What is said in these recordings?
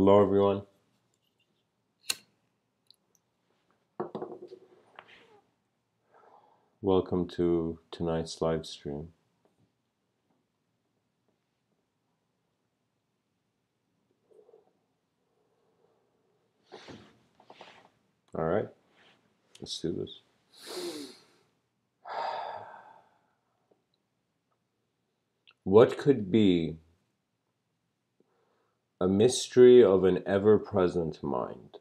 Hello, everyone. Welcome to tonight's live stream. All right, let's do this. What could be a mystery of an ever-present mind?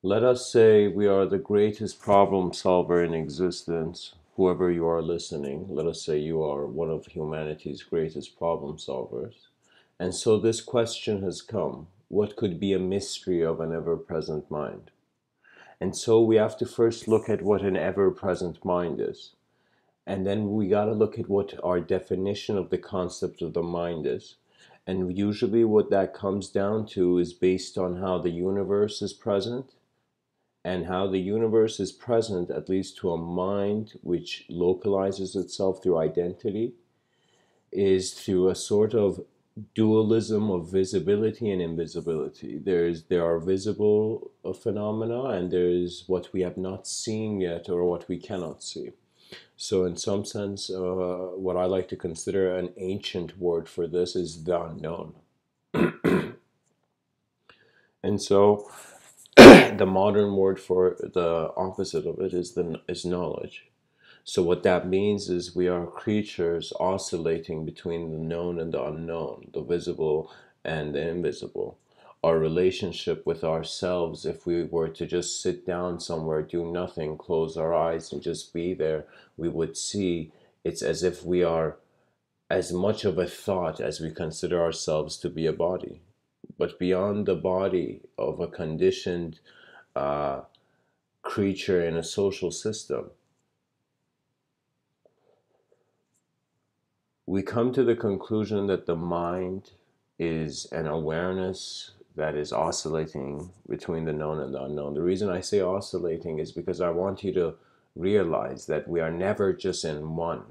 Let us say we are the greatest problem solver in existence. Whoever you are listening, let us say you are one of humanity's greatest problem solvers. And so this question has come: what could be a mystery of an ever-present mind? And so we have to first look at what an ever-present mind is. And then we got to look at what our definition of the concept of the mind is. And usually what that comes down to is based on how the universe is present. And how the universe is present, at least to a mind which localizes itself through identity, is through a sort of dualism of visibility and invisibility. There are visible phenomena, and there's what we have not seen yet, or what we cannot see. So in some sense, what I like to consider an ancient word for this is the unknown. And so the modern word for the opposite of it is knowledge. So what that means is we are creatures oscillating between the known and the unknown, the visible and the invisible. Our relationship with ourselves, if we were to just sit down somewhere, do nothing, close our eyes and just be there, we would see it's as if we are as much of a thought as we consider ourselves to be a body. But beyond the body of a conditioned uh, creature in a social system, we come to the conclusion that the mind is an awareness that is oscillating between the known and the unknown. The reason I say oscillating is because I want you to realize that we are never just in one,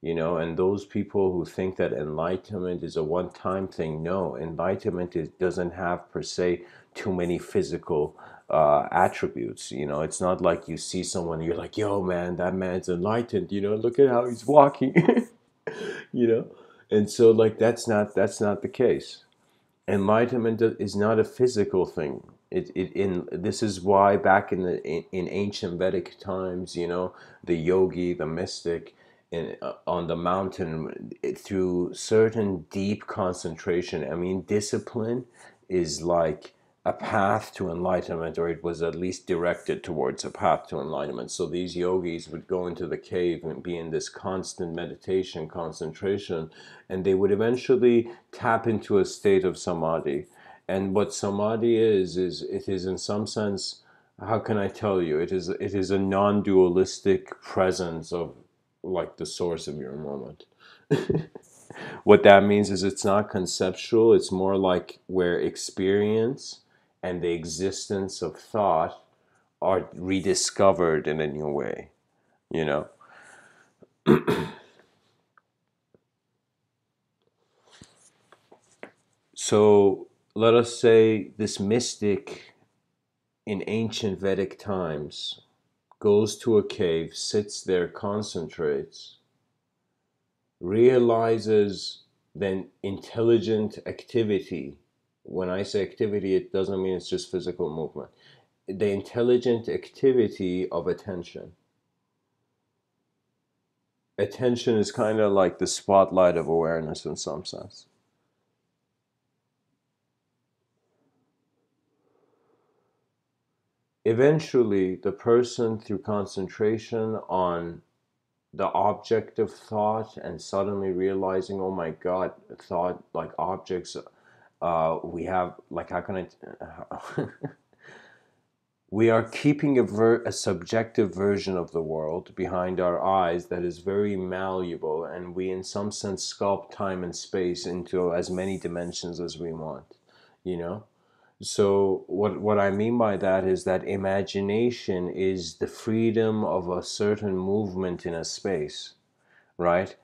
and those people who think that enlightenment is a one-time thing, no, enlightenment doesn't have per se too many physical attributes. It's not like you see someone and you're like, yo man, that man's enlightened, look at how he's walking. you know and so, like, that's not the case. Enlightenment is not a physical thing. This is why back in ancient Vedic times, the yogi, the mystic, on the mountain, through certain deep concentration, I mean, discipline is like a path to enlightenment, or it was at least directed towards a path to enlightenment. So these yogis would go into the cave and be in this constant meditation, concentration, and they would eventually tap into a state of samadhi. And what samadhi is it is, in some sense, how can I tell you? It is a non-dualistic presence of, like, the source of your moment. What that means is it's not conceptual. It's more like where experience and the existence of thought are rediscovered in a new way, you know? So let us say this mystic in ancient Vedic times goes to a cave, sits there, concentrates, realizes then intelligent activity. When I say activity, it doesn't mean it's just physical movement. The intelligent activity of attention. Attention is kind of like the spotlight of awareness in some sense. Eventually, the person, through concentration on the object of thought and suddenly realizing, oh my God, thought, like objects, we have, like, how can I, we are keeping a subjective version of the world behind our eyes that is very malleable, and we in some sense sculpt time and space into as many dimensions as we want, you know? So what I mean by that is that imagination is the freedom of a certain movement in a space, right?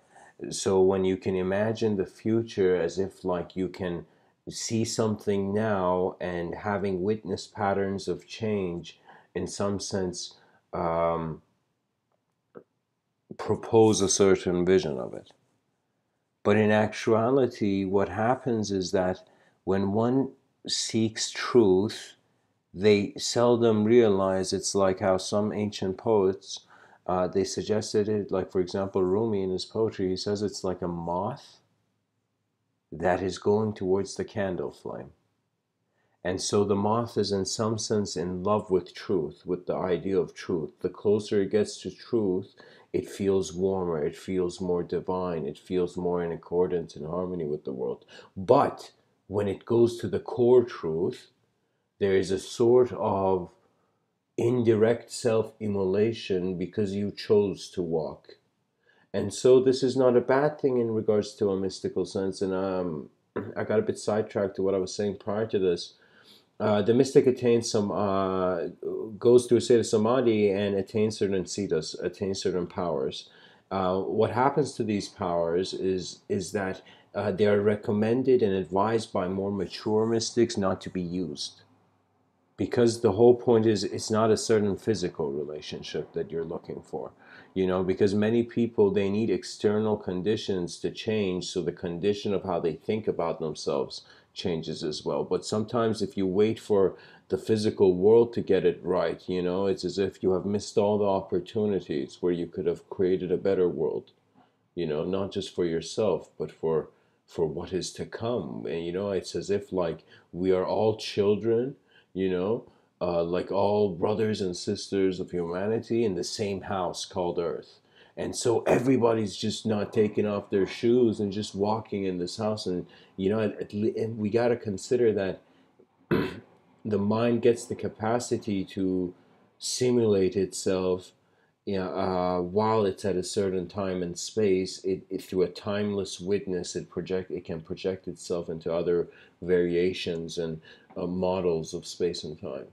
So when you can imagine the future as if, like, you can see something now and having witnessed patterns of change, in some sense, um, propose a certain vision of it. But in actuality, what happens is that when one seeks truth, they seldom realize. It's like how some ancient poets, they suggested it, like for example Rumi in his poetry, he says it's like a moth that is going towards the candle flame. And so the moth is in some sense in love with truth, with the idea of truth. The closer it gets to truth, it feels warmer, it feels more divine, it feels more in accordance and harmony with the world. But when it goes to the core truth, there is a sort of indirect self-immolation because you chose to walk. And so this is not a bad thing in regards to a mystical sense. And I got a bit sidetracked to what I was saying prior to this. The mystic attains goes to a state of samadhi and attains certain siddhas, attains certain powers. What happens to these powers is that they are recommended and advised by more mature mystics not to be used, because the whole point is it's not a certain physical relationship that you're looking for, because many people, they need external conditions to change, so the condition of how they think about themselves changes as well. But sometimes if you wait for the physical world to get it right, it's as if you have missed all the opportunities where you could have created a better world, not just for yourself but for what is to come. And it's as if like we are all children, you know like all brothers and sisters of humanity in the same house called earth. And so everybody's just not taking off their shoes and just walking in this house. And and we got to consider that the mind gets the capacity to simulate itself, while it's at a certain time and space. It through a timeless witness, it can project itself into other variations and models of space and time.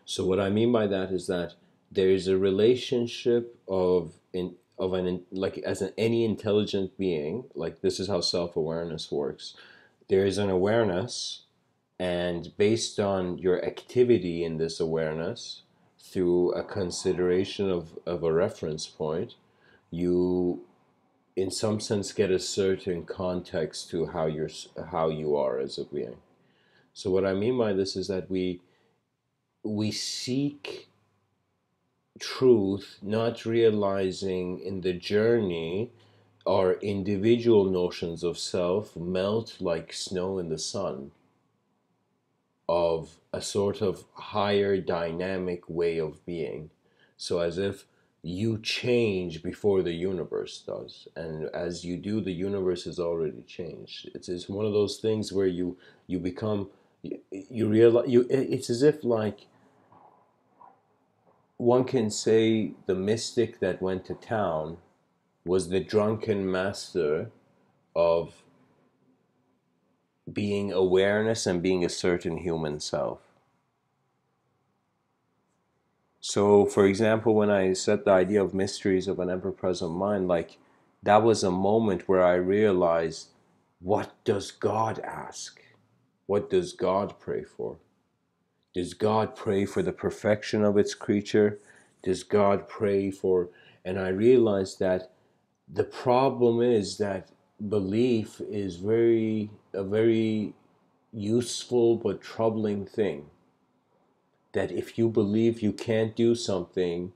So what I mean by that is that there is a relationship like as any intelligent being, like this is how self-awareness works. There is an awareness, and based on your activity in this awareness, through a consideration of a reference point, you in some sense get a certain context to how you are as a being. So what I mean by this is that we seek truth, not realizing in the journey our individual notions of self melt like snow in the sun, of a sort of higher dynamic way of being. So as if you change before the universe does, and as you do, the universe has already changed. It's one of those things where you become, you realize, it's as if like one can say the mystic that went to town was the drunken master of being awareness and being a certain human self. So, for example, when I said the idea of mysteries of an ever-present mind, like that was a moment where I realized, what does God ask? What does God pray for? Does God pray for the perfection of its creature? Does God pray for... And I realized that the problem is that belief is a very useful but troubling thing. That if you believe you can't do something,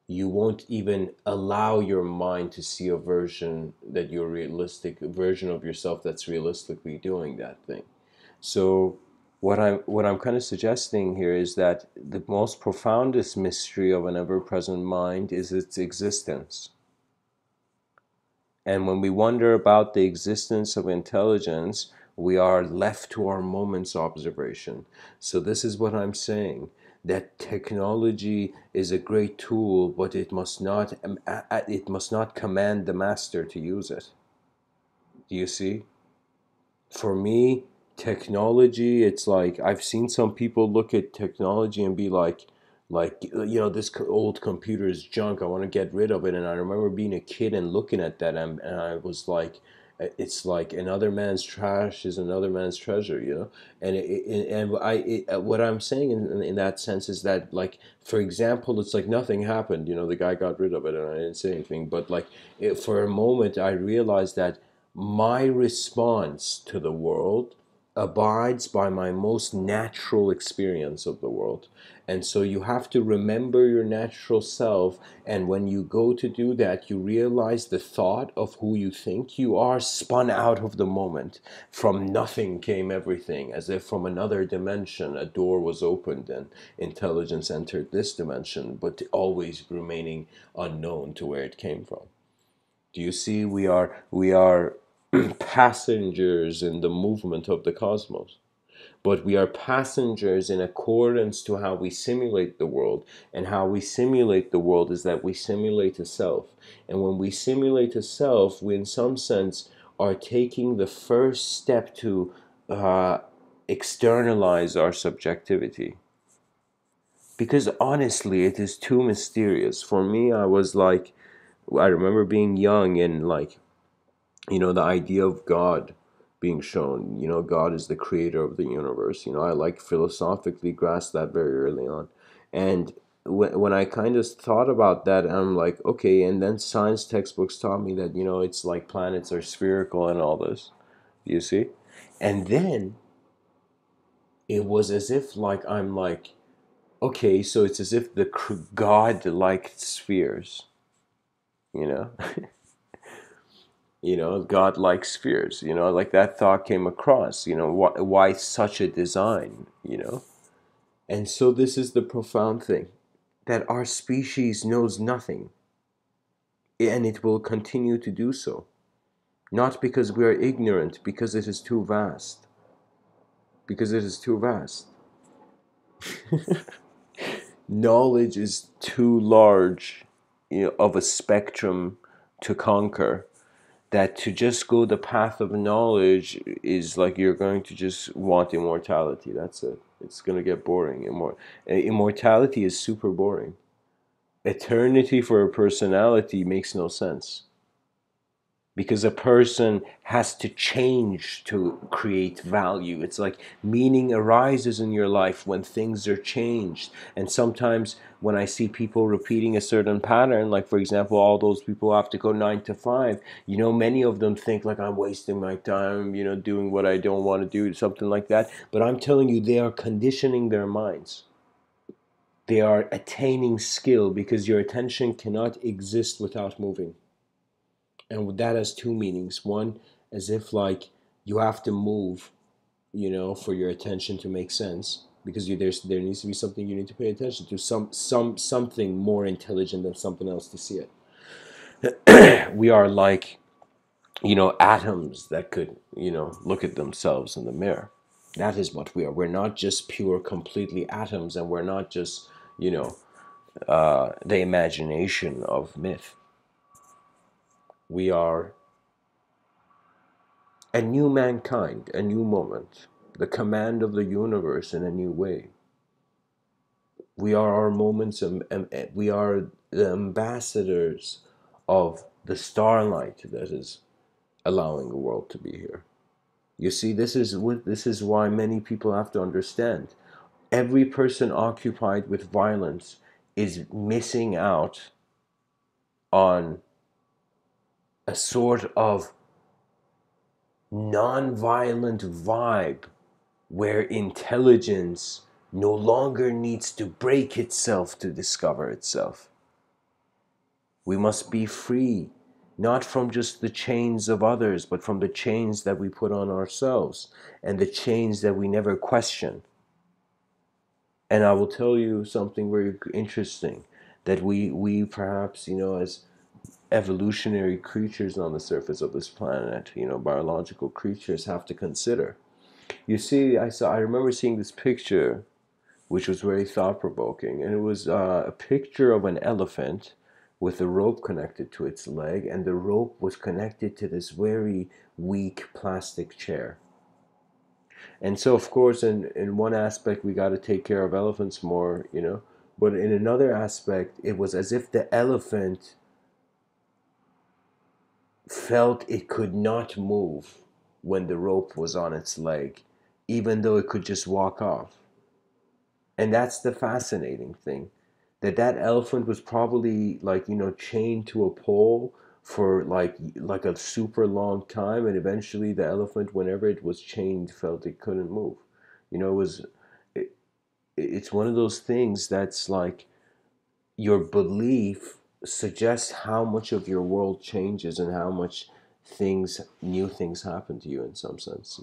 you won't even allow your mind to see a version that you're realistic, a version of yourself that's realistically doing that thing. So what I'm kind of suggesting here is that the most profoundest mystery of an ever-present mind is its existence. And when we wonder about the existence of intelligence, we are left to our moment's observation. So this is what I'm saying, that technology is a great tool, but it must not command the master to use it. Do you see? For me, technology, it's like I've seen some people look at technology and be like this old computer is junk, I want to get rid of it. And I remember being a kid and looking at that, and I was like, It's like another man's trash is another man's treasure, you know. What I'm saying in that sense is that, like, for example, it's like nothing happened, you know, the guy got rid of it and I didn't say anything, but like for a moment I realized that my response to the world abides by my most natural experience of the world. And so you have to remember your natural self, and when you go to do that, you realize the thought of who you think you are spun out of the moment. From nothing came everything, as if from another dimension a door was opened and intelligence entered this dimension, but always remaining unknown to where it came from. Do you see? We are passengers in the movement of the cosmos, but we are passengers in accordance to how we simulate the world. And how we simulate the world is that we simulate a self. And when we simulate a self, we in some sense are taking the first step to externalize our subjectivity. Because honestly, it is too mysterious. For me, I remember being young and, like, you know, the idea of God being shown, you know, God is the creator of the universe. You know, I like philosophically grasped that very early on. And when I kind of thought about that, I'm like, okay, and then science textbooks taught me that, you know, it's like planets are spherical and all this, you see? And then it was as if, like, I'm like, okay, so it's as if the God liked spheres, you know? You know, God likes spheres, you know, like that thought came across, you know, why such a design, you know? And so this is the profound thing, that our species knows nothing, and it will continue to do so. Not because we are ignorant, because it is too vast. Because it is too vast. Knowledge is too large, you know, of a spectrum to conquer, that to just go the path of knowledge is like you're going to just want immortality. That's it. It's going to get boring. Immortality is super boring. Eternity for a personality makes no sense, because a person has to change to create value. It's like meaning arises in your life when things are changed. And sometimes when I see people repeating a certain pattern, like for example, all those people have to go 9 to 5, you know, many of them think like I'm wasting my time, you know, doing what I don't want to do, something like that. But I'm telling you, they are conditioning their minds. They are attaining skill, because your attention cannot exist without moving. And that has two meanings. One, as if like you have to move, you know, for your attention to make sense, because there needs to be something you need to pay attention to, something more intelligent than something else to see it. We are like, you know, atoms that could, you know, look at themselves in the mirror. That is what we are. We're not just pure, completely atoms, and we're not just, you know, the imagination of myth. We are a new mankind, a new moment, the command of the universe in a new way. We are our moments, and we are the ambassadors of the starlight that is allowing the world to be here. You see, this is why many people have to understand. Every person occupied with violence is missing out on a sort of non-violent vibe, where intelligence no longer needs to break itself to discover itself. We must be free, not from just the chains of others, but from the chains that we put on ourselves, and the chains that we never question. And I will tell you something very interesting, that we perhaps, you know, as evolutionary creatures on the surface of this planet, you know, biological creatures, have to consider. You see, I remember seeing this picture, which was very thought-provoking, and it was a picture of an elephant with a rope connected to its leg, and the rope was connected to this very weak plastic chair. And so, of course, in one aspect, we got to take care of elephants more, you know, but in another aspect, it was as if the elephant felt it could not move when the rope was on its leg, even though it could just walk off. And that's the fascinating thing, that that elephant was probably like, chained to a pole for like a super long time, and eventually the elephant, whenever it was chained, felt it couldn't move. It was it, it's one of those things that's like your belief suggests how much of your world changes and how much new things happen to you in some sense.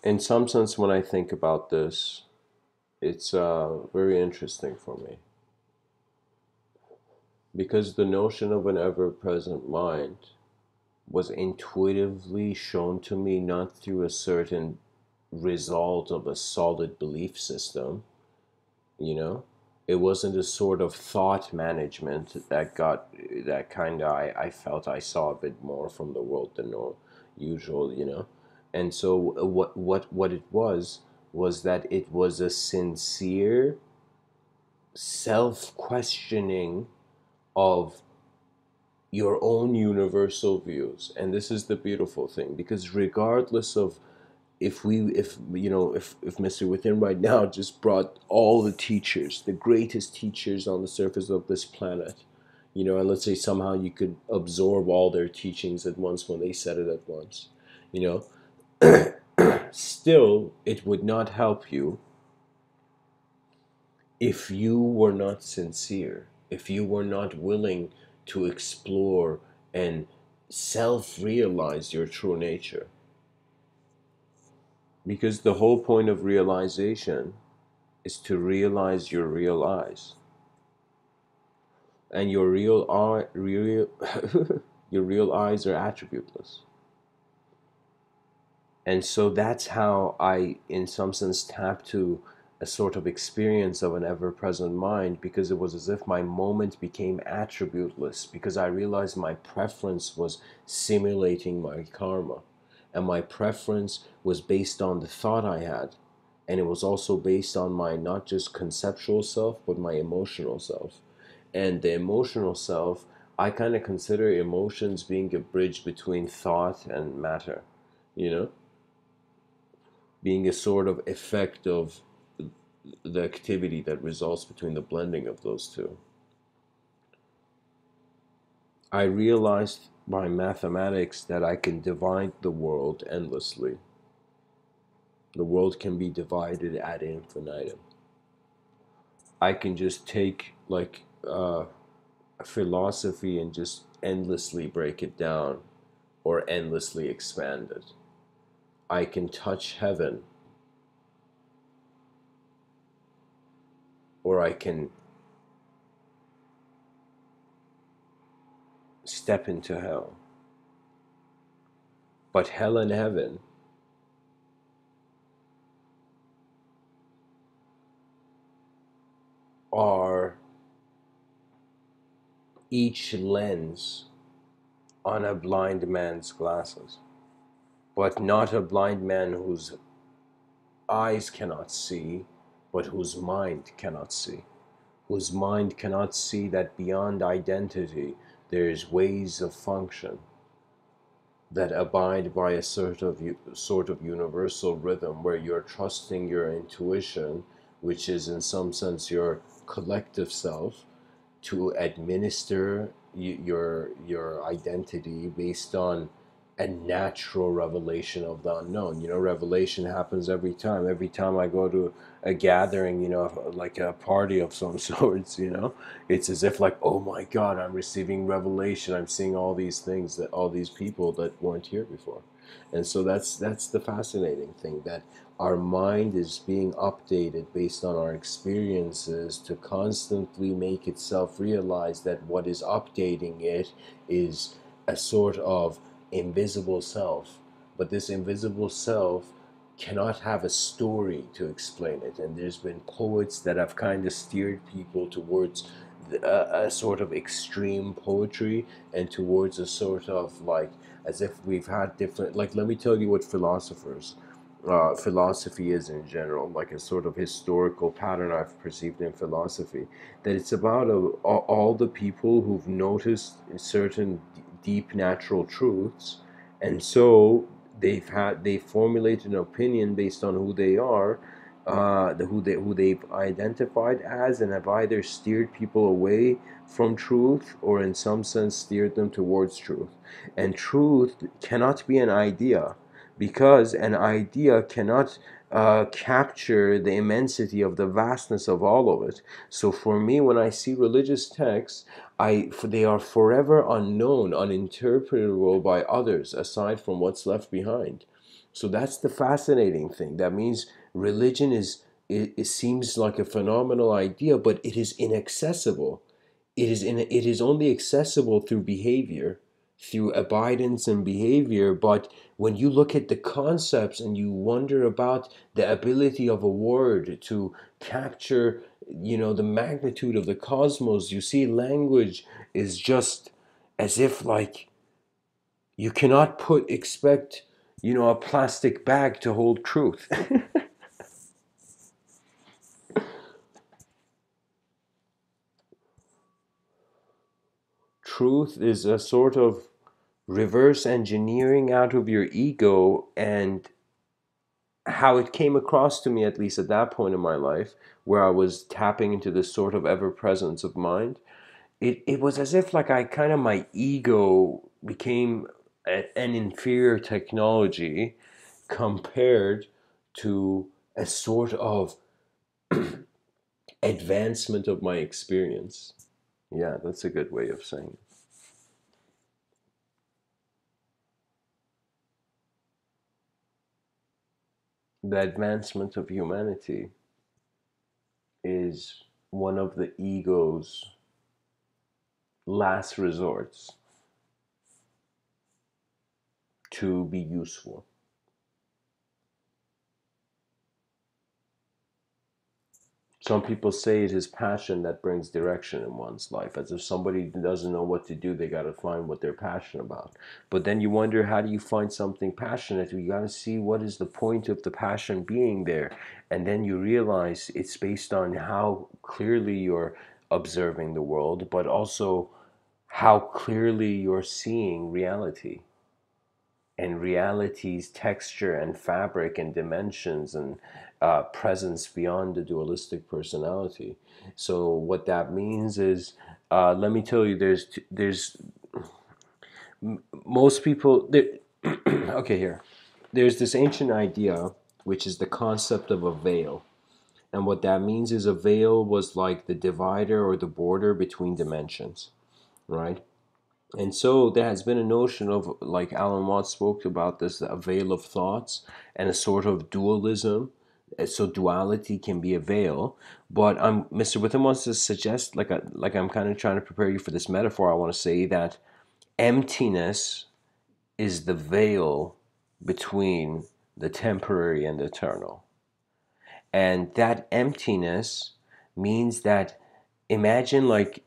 In some sense, when I think about this, it's very interesting for me, because the notion of an ever-present mind was intuitively shown to me not through a certain result of a solid belief system. you know it wasn't a sort of thought management that kind of, I felt I saw a bit more from the world than usual. And so what it was that it was a sincere self-questioning of your own universal views. And this is the beautiful thing, because regardless of, if Mr. Within right now just brought all the teachers, the greatest teachers on the surface of this planet, and let's say somehow you could absorb all their teachings at once when they said it at once, you know, still it would not help you if you were not sincere, if you were not willing to explore and self-realize your true nature. Because the whole point of realization is to realize your real eyes. And your your real eyes are attributeless. And so that's how I, in some sense, tap to a sort of experience of an ever-present mind, because it was as if my moment became attributeless, because I realized my preference was simulating my karma. And my preference was based on the thought I had. And it was also based on my not just conceptual self, but my emotional self. And the emotional self, I kind of consider emotions being a bridge between thought and matter, you know? Being a sort of effect of the activity that results between the blending of those two. I realized by mathematics that I can divide the world endlessly. The world can be divided ad infinitum. I can just take like a philosophy and just endlessly break it down or endlessly expand it. I can touch heaven, or I can step into hell. But hell and heaven are each lens on a blind man's glasses, but not a blind man whose eyes cannot see, but whose mind cannot see. Whose mind cannot see that beyond identity there is ways of function that abide by a sort of universal rhythm, where you're trusting your intuition, which is in some sense your collective self, to administer your identity based on a natural revelation of the unknown. Revelation happens every time. Every time I go to a gathering, like a party of some sorts, it's as if like, oh my God, I'm receiving revelation. I'm seeing all these things, that all these people that weren't here before. And so that's the fascinating thing, that our mind is being updated based on our experiences to constantly make itself realize that what is updating it is a sort of invisible self. But this invisible self cannot have a story to explain it. And there's been poets that have kind of steered people towards a sort of extreme poetry, and towards a sort of like, as if we've had different, like, let me tell you what philosophy is in general, like a sort of historical pattern I've perceived in philosophy, that it's about all the people who've noticed certain deep natural truths, and so they've formulated an opinion based on who they are, who they've identified as, and have either steered people away from truth or in some sense steered them towards truth. And truth cannot be an idea, because an idea cannot capture the immensity of the vastness of all of it. So for me, when I see religious texts, they are forever unknown, uninterpretable by others aside from what's left behind. So that's the fascinating thing. That means religion it seems like a phenomenal idea, but it is inaccessible. It is only accessible through behavior, through abidance and behavior. But when you look at the concepts and you wonder about the ability of a word to capture, the magnitude of the cosmos, you see language is just as if like you cannot expect, a plastic bag to hold truth. Truth is a sort of reverse engineering out of your ego. And how it came across to me, at least at that point in my life, where I was tapping into this sort of ever presence of mind, it was as if like I kind of, my ego became an inferior technology compared to a sort of advancement of my experience. Yeah, that's a good way of saying it. The advancement of humanity is one of the ego's last resorts to be useful. Some people say it is passion that brings direction in one's life, as if somebody doesn't know what to do, they got to find what they're passionate about. But then you wonder, how do you find something passionate? You got to see what is the point of the passion being there. And then you realize it's based on how clearly you're observing the world, but also how clearly you're seeing reality, and reality's texture and fabric and dimensions and presence beyond the dualistic personality. So what that means is, let me tell you, there's most people there. Okay, here, there's this ancient idea which is the concept of a veil. And what that means is, a veil was like the divider or the border between dimensions, right? And so there has been a notion of, like Alan Watts spoke about this, a veil of thoughts and a sort of dualism. So duality can be a veil. But Mr. Within wants to suggest, like I'm kind of trying to prepare you for this metaphor. I want to say that emptiness is the veil between the temporary and the eternal. And that emptiness means that, imagine like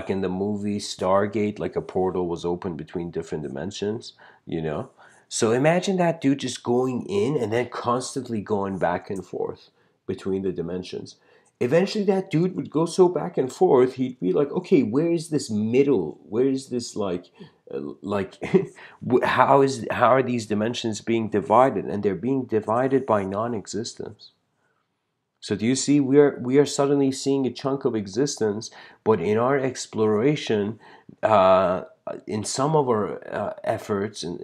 in the movie Stargate, like a portal was open between different dimensions, you know? So imagine that dude just going in and then constantly going back and forth between the dimensions. Eventually, that dude would go so back and forth, he'd be like, okay, where is this middle? Where is this, like, how are these dimensions being divided? And they're being divided by non existence. So do you see, we are suddenly seeing a chunk of existence, but in our exploration, uh, in some of our efforts, and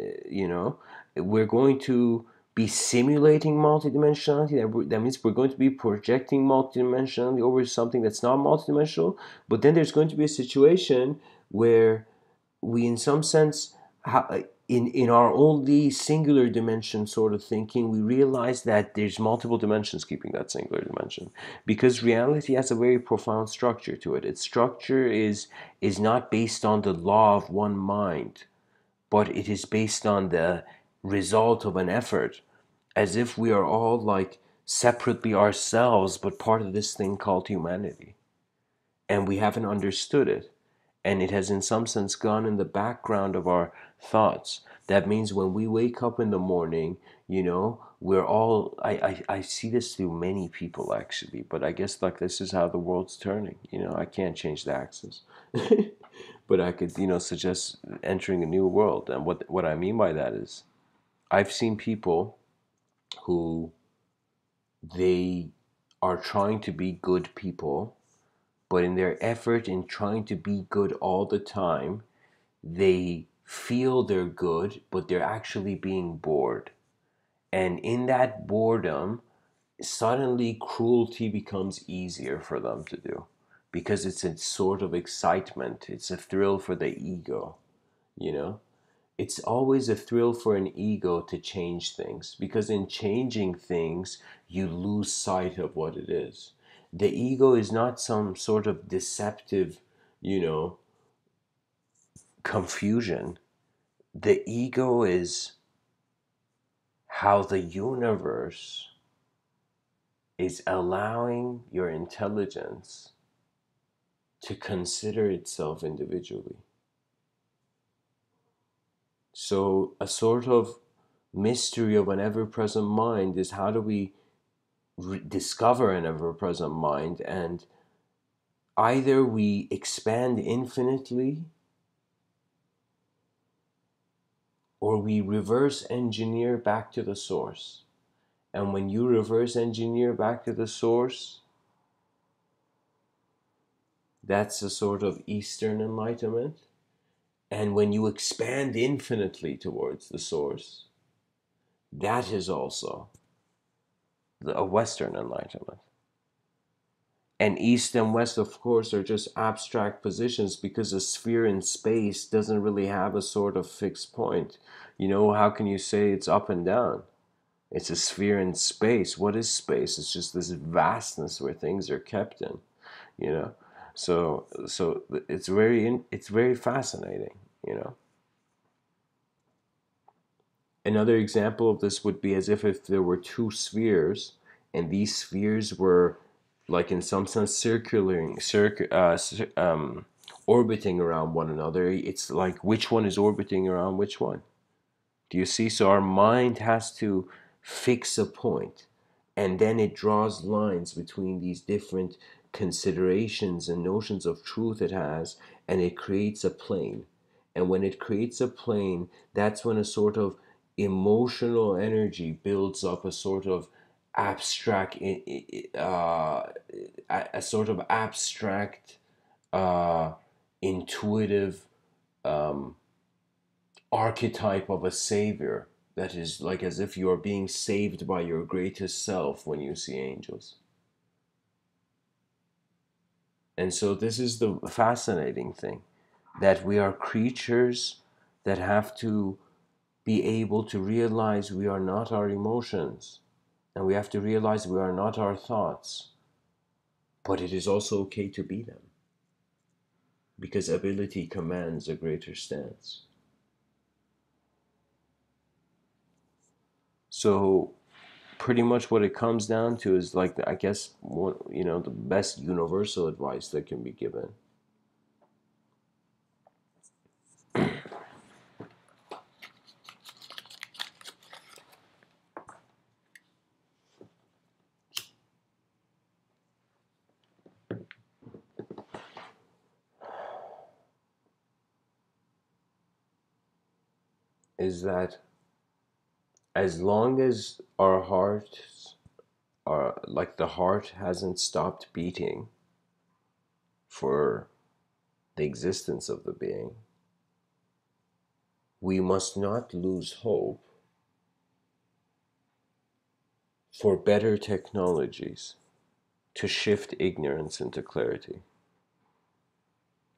we're going to be simulating multidimensionality. That means we're going to be projecting multidimensionality over something that's not multidimensional. But then there's going to be a situation where we, in some sense, in our only singular dimension sort of thinking, we realize that there's multiple dimensions keeping that singular dimension, because reality has a very profound structure to it. Its structure is not based on the law of one mind, but it is based on the result of an effort, as if we are all like separately ourselves, but part of this thing called humanity, and we haven't understood it, and it has in some sense gone in the background of our thoughts. That means when we wake up in the morning, we're all, I see this through many people actually, but I guess like this is how the world's turning. I can't change the axis. But I could, suggest entering a new world. And what I mean by that is, I've seen people who, they are trying to be good people, but in their effort in trying to be good all the time, they feel they're good, but they're actually being bored. And in that boredom, suddenly cruelty becomes easier for them to do, because it's a sort of excitement. It's a thrill for the ego, you know? It's always a thrill for an ego to change things, because in changing things, you lose sight of what it is. The ego is not some sort of deceptive, confusion. The ego is how the universe is allowing your intelligence to consider itself individually. So, a sort of mystery of an ever present mind is, how do we discover an ever present mind? And either we expand infinitely, or we reverse engineer back to the source. And when you reverse engineer back to the source, that's a sort of Eastern enlightenment. And when you expand infinitely towards the source, that is also a Western enlightenment. And East and West, of course, are just abstract positions, because a sphere in space doesn't really have a sort of fixed point. How can you say it's up and down? It's a sphere in space. What is space? It's just this vastness where things are kept in, you know. So it's very fascinating, you know. Another example of this would be as if there were two spheres, and these spheres were, like in some sense, orbiting around one another. It's like, which one is orbiting around which one? Do you see? So our mind has to fix a point, and then it draws lines between these different considerations and notions of truth it has, and it creates a plane. And when it creates a plane, that's when a sort of emotional energy builds up, a sort of abstract, a sort of abstract, intuitive, um, archetype of a savior, that is like as if you are being saved by your greatest self when you see angels. And so this is the fascinating thing, that we are creatures that have to be able to realize we are not our emotions, and we have to realize we are not our thoughts, but it is also okay to be them, because ability commands a greater stance. So pretty much what it comes down to is, like, I guess, the best universal advice that can be given is that, as long as our hearts are like, the heart hasn't stopped beating for the existence of the being, we must not lose hope for better technologies to shift ignorance into clarity.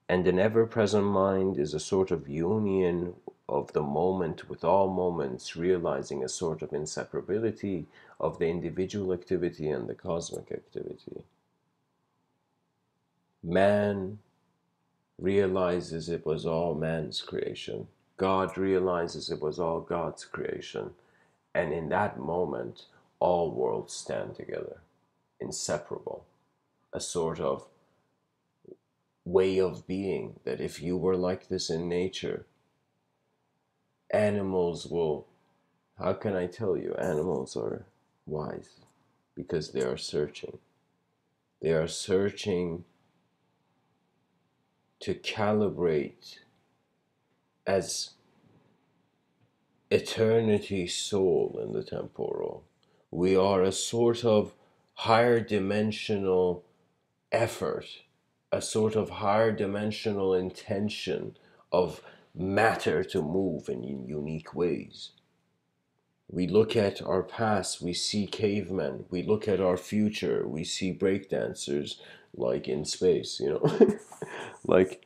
And an ever present mind is a sort of union of the moment with all moments, realizing a sort of inseparability of the individual activity and the cosmic activity. Man realizes it was all man's creation. God realizes it was all God's creation. And in that moment, all worlds stand together, inseparable. A sort of way of being that if you were like this in nature, animals will, how can I tell you, animals are wise because they are searching. They are searching to calibrate as eternity soul in the temporal. We are a sort of higher dimensional effort, a sort of higher dimensional intention of matter to move in unique ways. We look at our past, we see cavemen. We look at our future, we see breakdancers like in space, you know. Like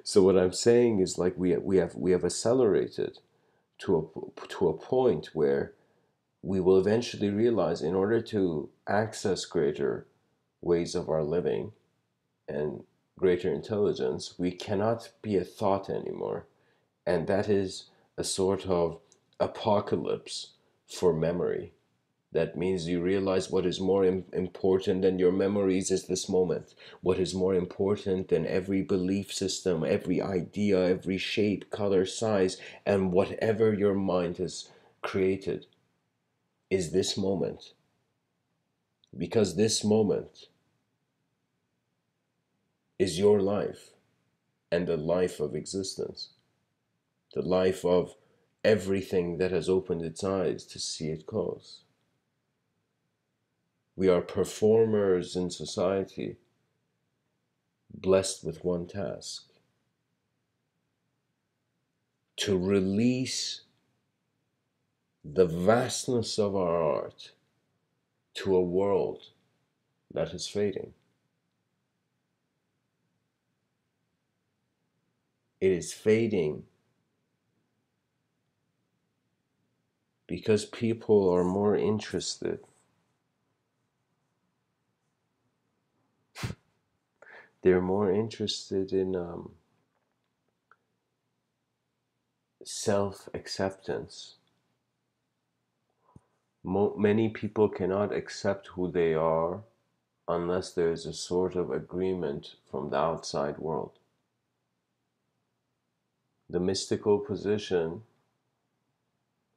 so what I'm saying is like we have accelerated to a point where we will eventually realize in order to access greater ways of our living and greater intelligence, we cannot be a thought anymore. And that is a sort of apocalypse for memory. That means you realize what is more important than your memories is this moment. What is more important than every belief system, every idea, every shape, color, size, and whatever your mind has created is this moment. Because this moment is your life and the life of existence, the life of everything that has opened its eyes to see it close. We are performers in society, blessed with one task: to release the vastness of our art to a world that is fading. It is fading because people are more interested. They're more interested in self-acceptance. Many people cannot accept who they are unless there is a sort of agreement from the outside world. The mystical position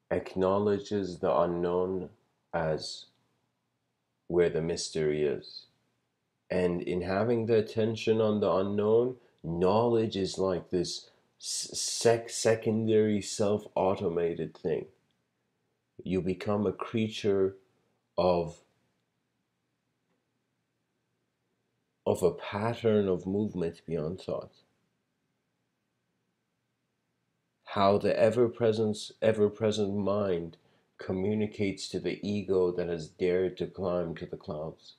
acknowledges the unknown as where the mystery is. And in having the attention on the unknown, knowledge is like this secondary self-automated thing. You become a creature of a pattern of movement beyond thought. How the ever-present mind communicates to the ego that has dared to climb to the clouds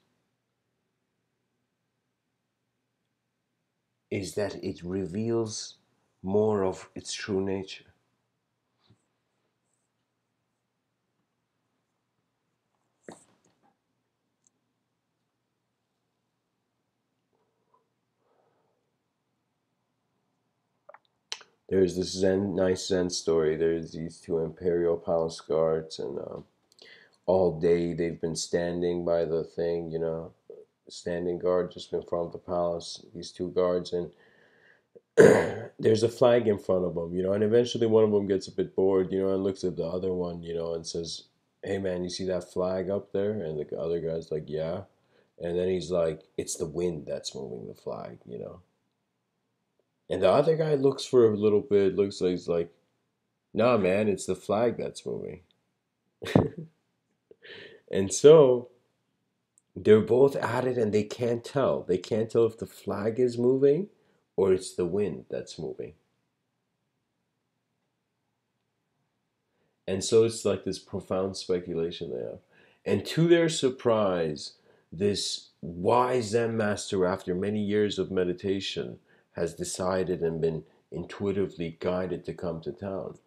is that it reveals more of its true nature. There's this nice Zen story. There's these two Imperial Palace guards, and all day they've been standing by the thing, you know, standing guard just in front of the palace, these two guards, and there's a flag in front of them, you know, and eventually one of them gets a bit bored, you know, and looks at the other one, you know, and says, "Hey man, you see that flag up there?" And the other guy's like, "Yeah." And then he's like, "It's the wind that's moving the flag, you know." And the other guy looks for a little bit, looks like he's like, "Nah, man, it's the flag that's moving." And so they're both at it and they can't tell. They can't tell if the flag is moving or it's the wind that's moving. And so it's like this profound speculation they have. And to their surprise, this wise Zen master, after many years of meditation, has decided and been intuitively guided to come to town.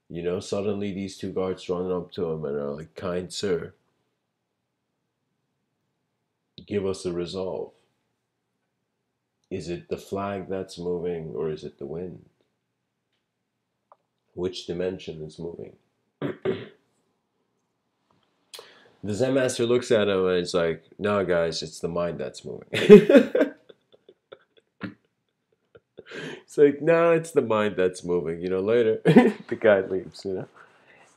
You know, suddenly these two guards run up to him and are like, "Kind sir, give us a resolve. Is it the flag that's moving or is it the wind? Which dimension is moving?" The Zen master looks at him and it's like, "No, guys, it's the mind that's moving." It's like, "No, it's the mind that's moving." You know, later the guy leaves. You know,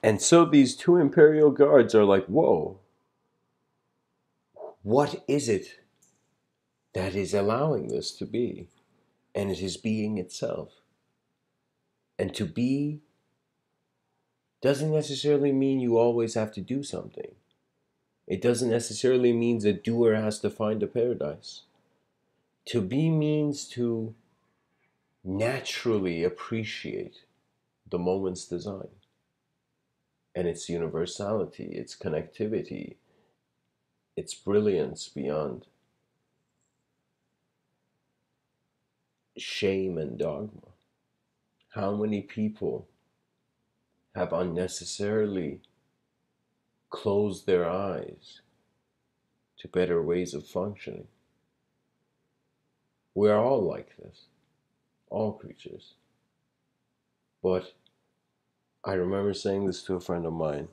and so these two imperial guards are like, "Whoa, what is it that is allowing this to be?" And it is being itself. And to be doesn't necessarily mean you always have to do something. It doesn't necessarily mean the doer has to find a paradise. To be means to naturally appreciate the moment's design and its universality, its connectivity, its brilliance beyond shame and dogma. How many people have unnecessarily closed their eyes to better ways of functioning? We're all like this, all creatures. But I remember saying this to a friend of mine,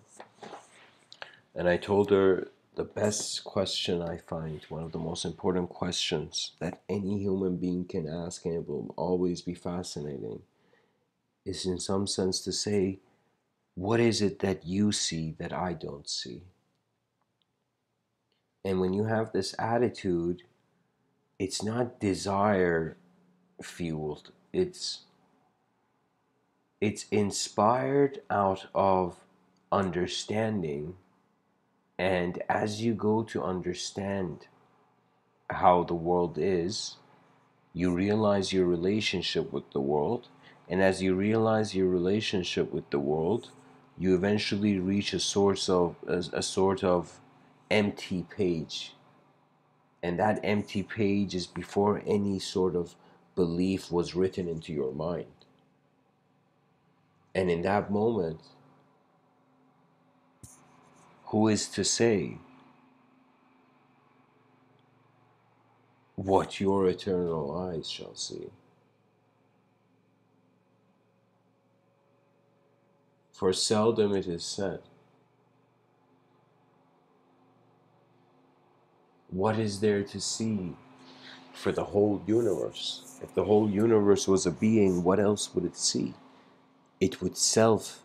and I told her the best question I find, one of the most important questions that any human being can ask, and it will always be fascinating, is in some sense to say, what is it that you see that I don't see? And when you have this attitude, it's not desire fueled, it's inspired out of understanding. And as you go to understand how the world is, you realize your relationship with the world. And as you realize your relationship with the world, you eventually reach a sort of empty page. And that empty page is before any sort of belief was written into your mind. And in that moment, who is to say what your eternal eyes shall see? For seldom it is said, what is there to see for the whole universe? If the whole universe was a being, what else would it see? It would self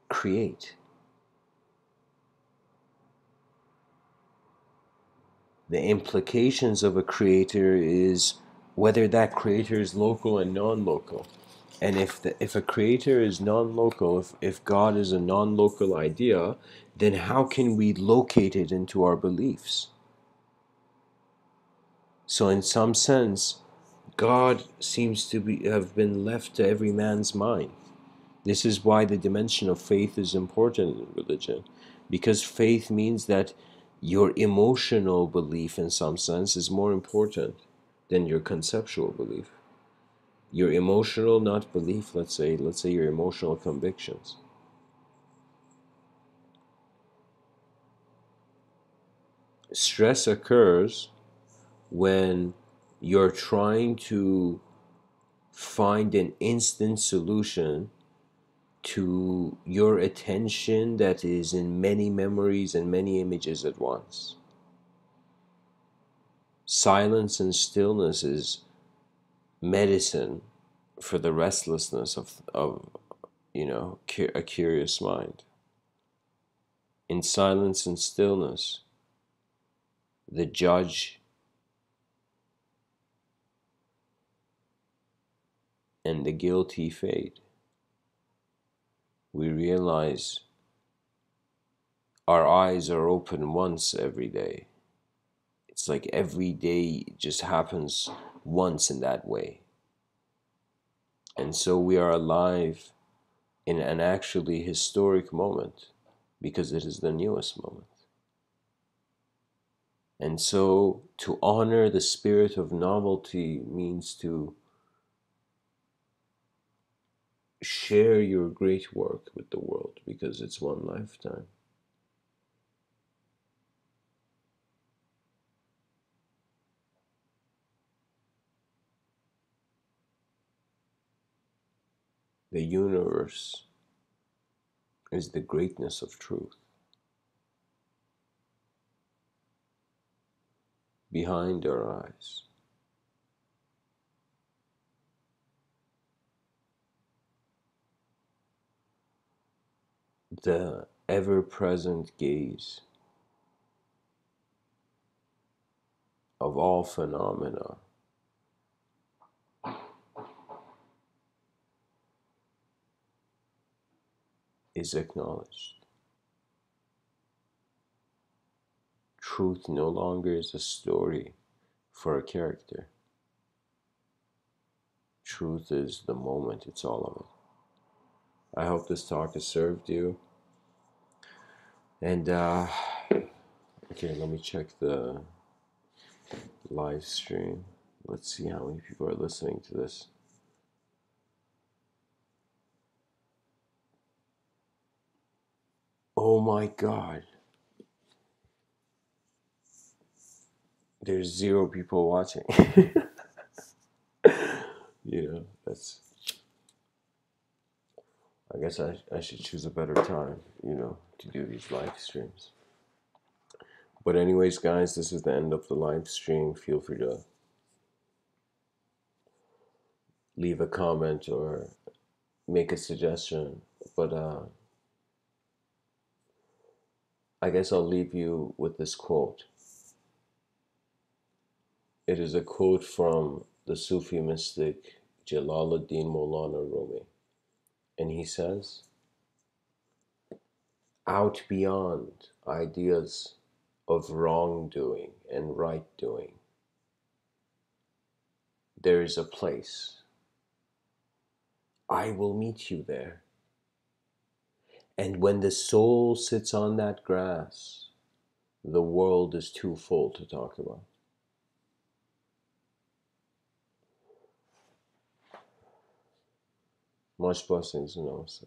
create. The implications of a creator is whether that creator is local and non-local. And if a creator is non-local, if God is a non-local idea, then how can we locate it into our beliefs? So in some sense, God seems to have been left to every man's mind. This is why the dimension of faith is important in religion, because faith means that your emotional belief in some sense is more important than your conceptual belief. Your emotional, not belief, let's say your emotional convictions. Stress occurs when you're trying to find an instant solution to your attention that is in many memories and many images at once. Silence and stillness is medicine for the restlessness of a curious mind. In silence and stillness, the judge and the guilty fade. We realize our eyes are open once every day. It's like every day just happens once in that way. And so we are alive in an actually historic moment because it is the newest moment. And so to honor the spirit of novelty means to share your great work with the world, because it's one lifetime. The universe is the greatness of truth. Behind our eyes, the ever-present gaze of all phenomena is acknowledged. Truth no longer is a story for a character. Truth is the moment, it's all of it. I hope this talk has served you. And, okay, let me check the live stream. Let's see how many people are listening to this. Oh my God. There's 0 people watching. That's... I guess I should choose a better time, to do these live streams. But anyways, guys, this is the end of the live stream. Feel free to leave a comment or make a suggestion. But I guess I'll leave you with this quote. It is a quote from the Sufi mystic Jalaluddin Maulana Rumi. And he says, out beyond ideas of wrongdoing and right doing, there is a place. I will meet you there. And when the soul sits on that grass, the world is too full to talk about. Much blessings and namaste.